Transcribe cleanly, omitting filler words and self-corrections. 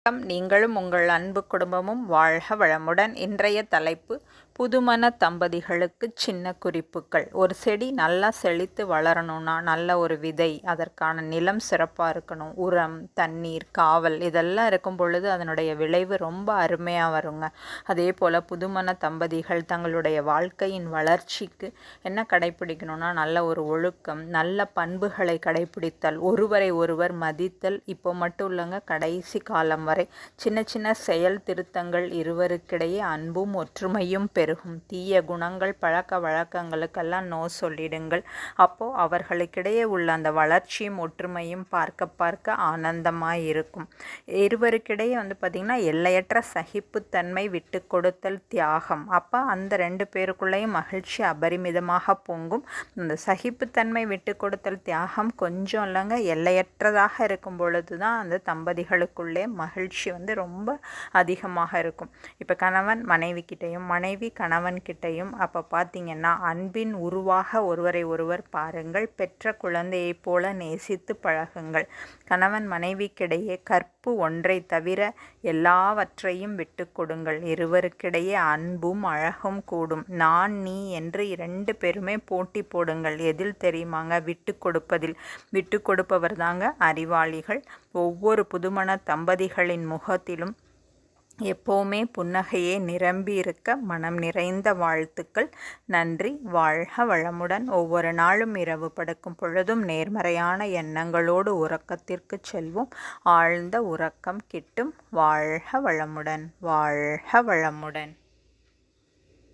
நீங்களும் உங்கள் அன்பு குடும்பமும் வாழ்க வளமுடன். இன்றைய தலைப்பு புதுமண தம்பதிகளுக்கு சின்ன குறிப்புகள். ஒரு செடி நல்லா செழித்து வளரணும்னா நல்ல ஒரு விதை, அதற்கான நிலம் சிறப்பாக இருக்கணும், உரம், தண்ணீர், காவல் இதெல்லாம் இருக்கும் பொழுது அதனுடைய விளைவு ரொம்ப அருமையாக வருங்க. அதே போல் புதுமண தம்பதிகள் தங்களுடைய வாழ்க்கையின் வளர்ச்சிக்கு என்ன கடைப்பிடிக்கணும்னா நல்ல ஒரு ஒழுக்கம், நல்ல பண்புகளை கடைப்பிடித்தல், ஒருவரை ஒருவர் மதித்தல். இப்போ மட்டும் இல்லைங்க, கடைசி காலம் வரை சின்ன சின்ன செயல் திருத்தங்கள் இருவருக்கிடையே அன்பும் ஒற்றுமையும் பெருகும். தீய குணங்கள், பழக்க வழக்கங்களுக்கெல்லாம் நோ சொல்லிடுங்கள். அப்போ அவர்களுக்கிடையே உள்ள அந்த வளர்ச்சியும் ஒற்றுமையும் பார்க்க பார்க்க ஆனந்தமாய் இருக்கும். இருவருக்கிடையே பார்த்திங்கன்னா எல்லையற்ற சகிப்புத்தன்மை, விட்டு கொடுத்தல், தியாகம். அப்போ அந்த ரெண்டு பேருக்குள்ளேயும் மகிழ்ச்சி அபரிமிதமாக பொங்கும். அந்த சகிப்புத்தன்மை, விட்டு கொடுத்தல், தியாகம் கொஞ்சம் இல்லைங்க, எல்லையற்றதாக இருக்கும் பொழுது தான் அந்த தம்பதிகளுக்குள்ளே மகிழ்ச்சி ரொம்ப அதிகமாக இருக்கும். இப்போ கணவன் மனைவிக்கிட்டையும், மனைவி கணவன்கிட்டையும் அப்போ பார்த்திங்கன்னா அன்பின் உருவாக ஒருவரை ஒருவர் பாருங்கள். பெற்ற குழந்தையைப் போல நேசித்து பழகுங்கள். கணவன் மனைவிக்கிடையே கற்பு ஒன்றை தவிர எல்லாவற்றையும் விட்டு கொடுங்கள். இருவருக்கிடையே அன்பும் அழகும் கூடும். நான் நீ என்று இரண்டு பேருமே போட்டி போடுங்கள். எதில் தெரியுமாங்க? விட்டு கொடுப்பதில். விட்டு கொடுப்பவர் தாங்க அறிவாளிகள். ஒவ்வொரு புதுமண தம்பதிகளின் முகத்திலும் எப்போவுமே புன்னகையே நிரம்பி இருக்க மனம் நிறைந்த வாழ்த்துக்கள். நன்றி. வாழ்க வளமுடன். ஒவ்வொரு நாளும் இரவு படுக்கும் பொழுதும் நேர்மறையான எண்ணங்களோடு உறக்கத்திற்கு செல்வோம். ஆழ்ந்த உறக்கம் கிட்டும். வாழ்க வளமுடன். வாழ்க வளமுடன்.